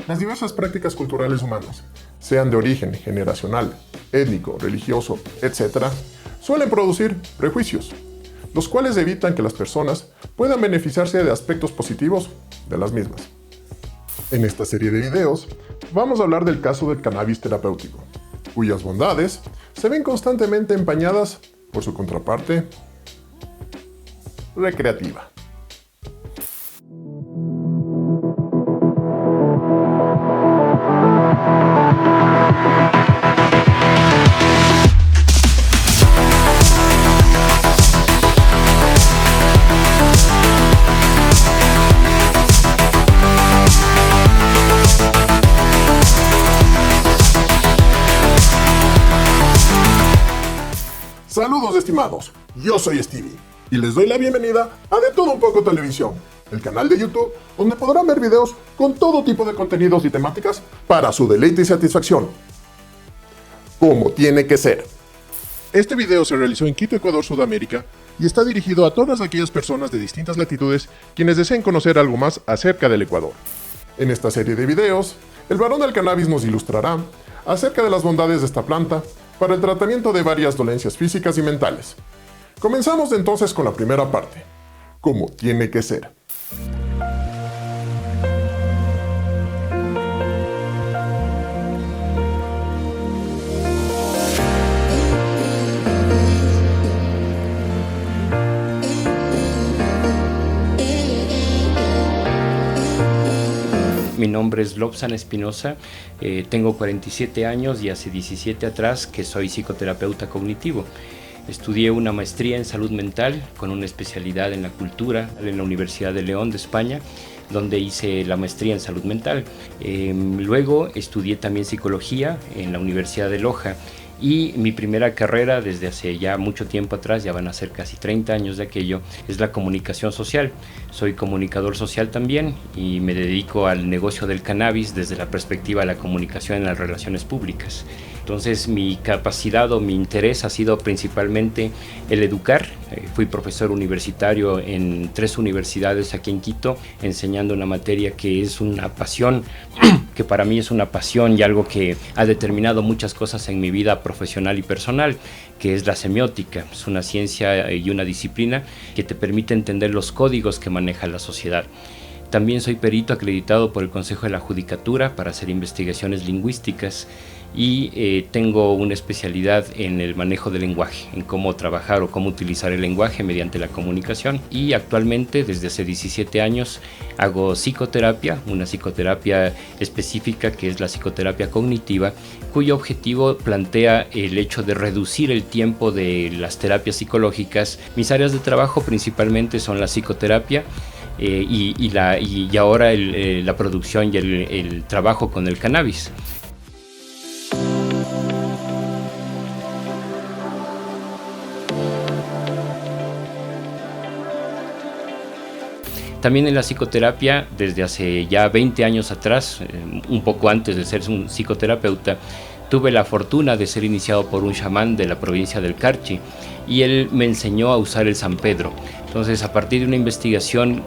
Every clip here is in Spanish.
Las diversas prácticas culturales humanas, sean de origen generacional, étnico, religioso, etc., suelen producir prejuicios, los cuales evitan que las personas puedan beneficiarse de aspectos positivos de las mismas. En esta serie de videos vamos a hablar del caso del cannabis terapéutico, cuyas bondades se ven constantemente empañadas por su contraparte recreativa. Saludos estimados, yo soy Stevie y les doy la bienvenida a De Todo Un Poco Televisión, el canal de YouTube donde podrán ver videos con todo tipo de contenidos y temáticas para su deleite y satisfacción, como tiene que ser. Este video se realizó en Quito, Ecuador, Sudamérica y está dirigido a todas aquellas personas de distintas latitudes quienes deseen conocer algo más acerca del Ecuador. En esta serie de videos, el varón del cannabis nos ilustrará acerca de las bondades de esta planta para el tratamiento de varias dolencias físicas y mentales. Comenzamos entonces con la primera parte, como tiene que ser. Mi nombre es Lobsan Espinosa, tengo 47 años y hace 17 atrás que soy psicoterapeuta cognitivo. Estudié una maestría en salud mental con una especialidad en la cultura en la Universidad de León de España, donde hice la maestría en salud mental. Luego estudié también psicología en la Universidad de Loja. Y mi primera carrera desde hace ya mucho tiempo atrás, ya van a ser casi 30 años de aquello, es la comunicación social. Soy comunicador social también y me dedico al negocio del cannabis desde la perspectiva de la comunicación en las relaciones públicas. Entonces mi capacidad o mi interés ha sido principalmente el educar. Fui profesor universitario en 3 universidades aquí en Quito, enseñando una materia que es una pasión, que para mí es una pasión y algo que ha determinado muchas cosas en mi vida profesional y personal, que es la semiótica. Es una ciencia y una disciplina que te permite entender los códigos que maneja la sociedad. También soy perito acreditado por el Consejo de la Judicatura para hacer investigaciones lingüísticas y tengo una especialidad en el manejo del lenguaje, en cómo trabajar o cómo utilizar el lenguaje mediante la comunicación. Y actualmente, desde hace 17 años, hago psicoterapia, una psicoterapia específica que es la psicoterapia cognitiva, cuyo objetivo plantea el hecho de reducir el tiempo de las terapias psicológicas. Mis áreas de trabajo principalmente son la psicoterapia, y ahora la producción y el trabajo con el cannabis. También en la psicoterapia, desde hace ya 20 años atrás, un poco antes de ser un psicoterapeuta, tuve la fortuna de ser iniciado por un chamán de la provincia del Carchi y él me enseñó a usar el San Pedro. Entonces, a partir de una investigación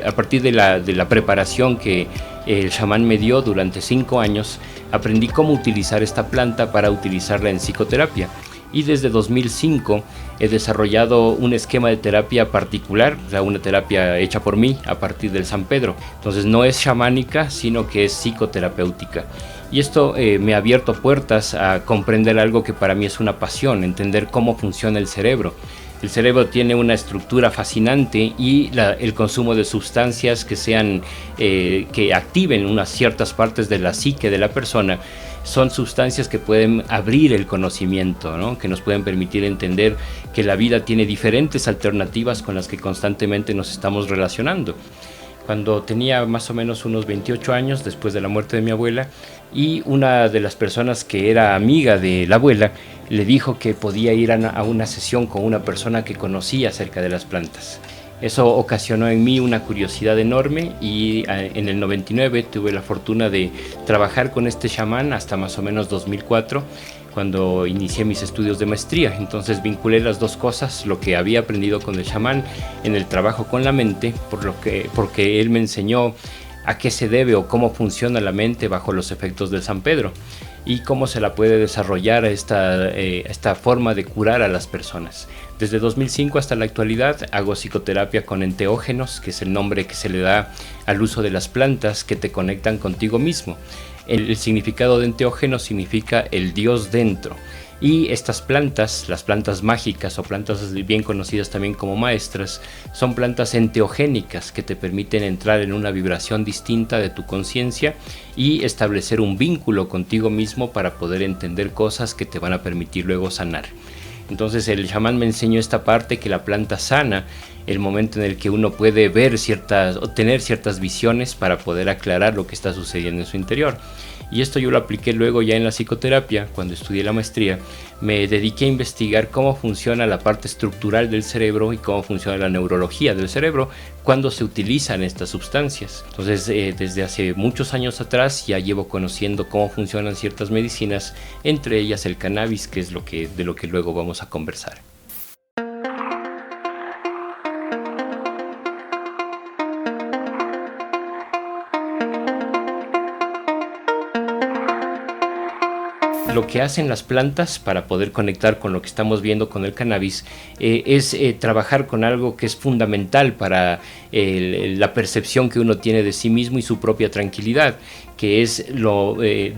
a partir de la preparación que el chamán me dio durante 5 años, aprendí cómo utilizar esta planta para utilizarla en psicoterapia. Y desde 2005 he desarrollado un esquema de terapia particular, o sea, una terapia hecha por mí a partir del San Pedro. Entonces no es chamánica, sino que es psicoterapéutica. Y esto me ha abierto puertas a comprender algo que para mí es una pasión, entender cómo funciona el cerebro. El cerebro tiene una estructura fascinante y el consumo de sustancias que activen unas ciertas partes de la psique de la persona son sustancias que pueden abrir el conocimiento, ¿no? Que nos pueden permitir entender que la vida tiene diferentes alternativas con las que constantemente nos estamos relacionando. Cuando tenía más o menos unos 28 años, después de la muerte de mi abuela, y una de las personas que era amiga de la abuela le dijo que podía ir a una sesión con una persona que conocía acerca de las plantas. Eso ocasionó en mí una curiosidad enorme y en el 99 tuve la fortuna de trabajar con este chamán hasta más o menos 2004, cuando inicié mis estudios de maestría. Entonces vinculé las dos cosas, lo que había aprendido con el chamán en el trabajo con la mente, porque él me enseñó a qué se debe o cómo funciona la mente bajo los efectos del San Pedro y cómo se la puede desarrollar esta forma de curar a las personas. Desde 2005 hasta la actualidad hago psicoterapia con enteógenos, que es el nombre que se le da al uso de las plantas que te conectan contigo mismo. El significado de enteógeno significa el Dios dentro. Y estas plantas, las plantas mágicas o plantas bien conocidas también como maestras, son plantas enteogénicas que te permiten entrar en una vibración distinta de tu conciencia y establecer un vínculo contigo mismo para poder entender cosas que te van a permitir luego sanar. Entonces el chamán me enseñó esta parte, que la planta sana, el momento en el que uno puede ver o tener ciertas visiones para poder aclarar lo que está sucediendo en su interior. Y esto yo lo apliqué luego ya en la psicoterapia. Cuando estudié la maestría, me dediqué a investigar cómo funciona la parte estructural del cerebro y cómo funciona la neurología del cerebro cuando se utilizan estas sustancias. Entonces, desde hace muchos años atrás ya llevo conociendo cómo funcionan ciertas medicinas, entre ellas el cannabis, que es de lo que luego vamos a conversar. Lo que hacen las plantas para poder conectar con lo que estamos viendo con el cannabis es trabajar con algo que es fundamental para la percepción que uno tiene de sí mismo y su propia tranquilidad, que es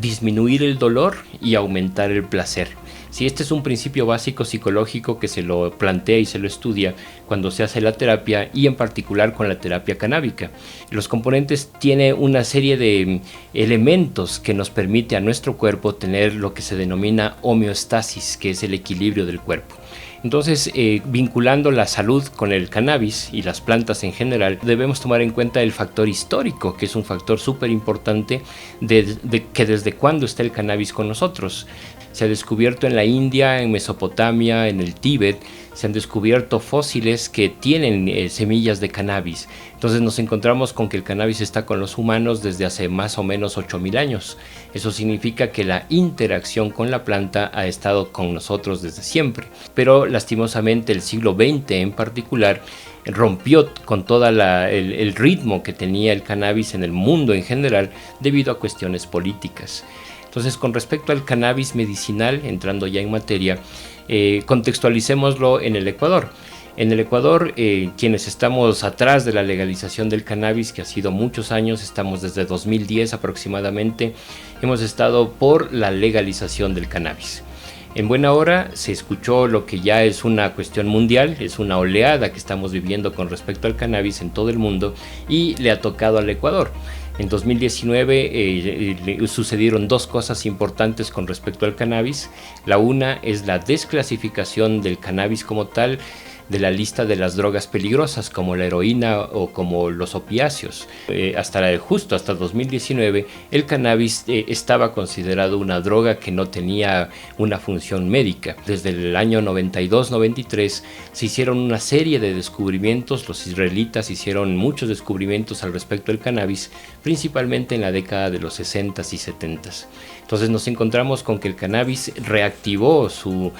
disminuir el dolor y aumentar el placer. Sí, este es un principio básico psicológico que se lo plantea y se lo estudia cuando se hace la terapia, y en particular con la terapia canábica. Los componentes tienen una serie de elementos que nos permite a nuestro cuerpo tener lo que se denomina homeostasis, que es el equilibrio del cuerpo. Entonces, vinculando la salud con el cannabis y las plantas en general, debemos tomar en cuenta el factor histórico, que es un factor súper importante de que desde cuándo está el cannabis con nosotros. Se ha descubierto en la India, en Mesopotamia, en el Tíbet, se han descubierto fósiles que tienen semillas de cannabis. Entonces nos encontramos con que el cannabis está con los humanos desde hace más o menos 8.000 años. Eso significa que la interacción con la planta ha estado con nosotros desde siempre. Pero lastimosamente el siglo XX en particular rompió con todo el ritmo que tenía el cannabis en el mundo en general debido a cuestiones políticas. Entonces, con respecto al cannabis medicinal, entrando ya en materia, contextualicémoslo en el Ecuador. En el Ecuador, quienes estamos atrás de la legalización del cannabis, que ha sido muchos años, estamos desde 2010 aproximadamente, hemos estado por la legalización del cannabis. En buena hora se escuchó lo que ya es una cuestión mundial, es una oleada que estamos viviendo con respecto al cannabis en todo el mundo, y le ha tocado al Ecuador. En 2019 sucedieron dos cosas importantes con respecto al cannabis. La una es la desclasificación del cannabis como tal de la lista de las drogas peligrosas, como la heroína o como los opiáceos. Justo hasta 2019 el cannabis estaba considerado una droga que no tenía una función médica. Desde el año 92-93 se hicieron una serie de descubrimientos. Los israelitas hicieron muchos descubrimientos al respecto del cannabis, principalmente en la década de los 60s y 70s. Entonces nos encontramos con que el cannabis reactivó su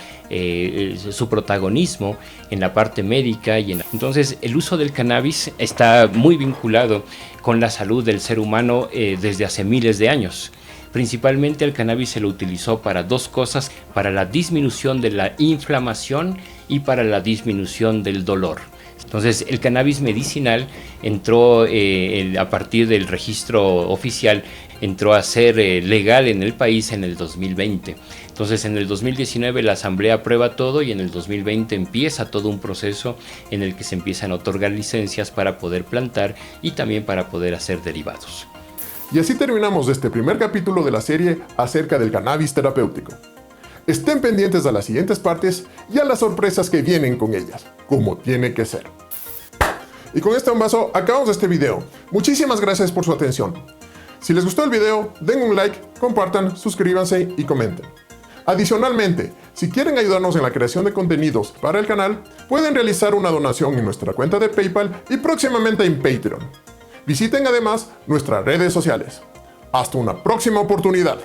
protagonismo en la parte médica. Entonces el uso del cannabis está muy vinculado con la salud del ser humano desde hace miles de años. Principalmente el cannabis se lo utilizó para dos cosas: para la disminución de la inflamación y para la disminución del dolor. Entonces el cannabis medicinal entró a partir del registro oficial, entró a ser legal en el país en el 2020. Entonces en el 2019 la Asamblea aprueba todo y en el 2020 empieza todo un proceso en el que se empiezan a otorgar licencias para poder plantar y también para poder hacer derivados. Y así terminamos este primer capítulo de la serie acerca del cannabis terapéutico. Estén pendientes a las siguientes partes y a las sorpresas que vienen con ellas, como tiene que ser. Y con este bombazo acabamos este video. Muchísimas gracias por su atención. Si les gustó el video, den un like, compartan, suscríbanse y comenten. Adicionalmente, si quieren ayudarnos en la creación de contenidos para el canal, pueden realizar una donación en nuestra cuenta de PayPal y próximamente en Patreon. Visiten además nuestras redes sociales. Hasta una próxima oportunidad.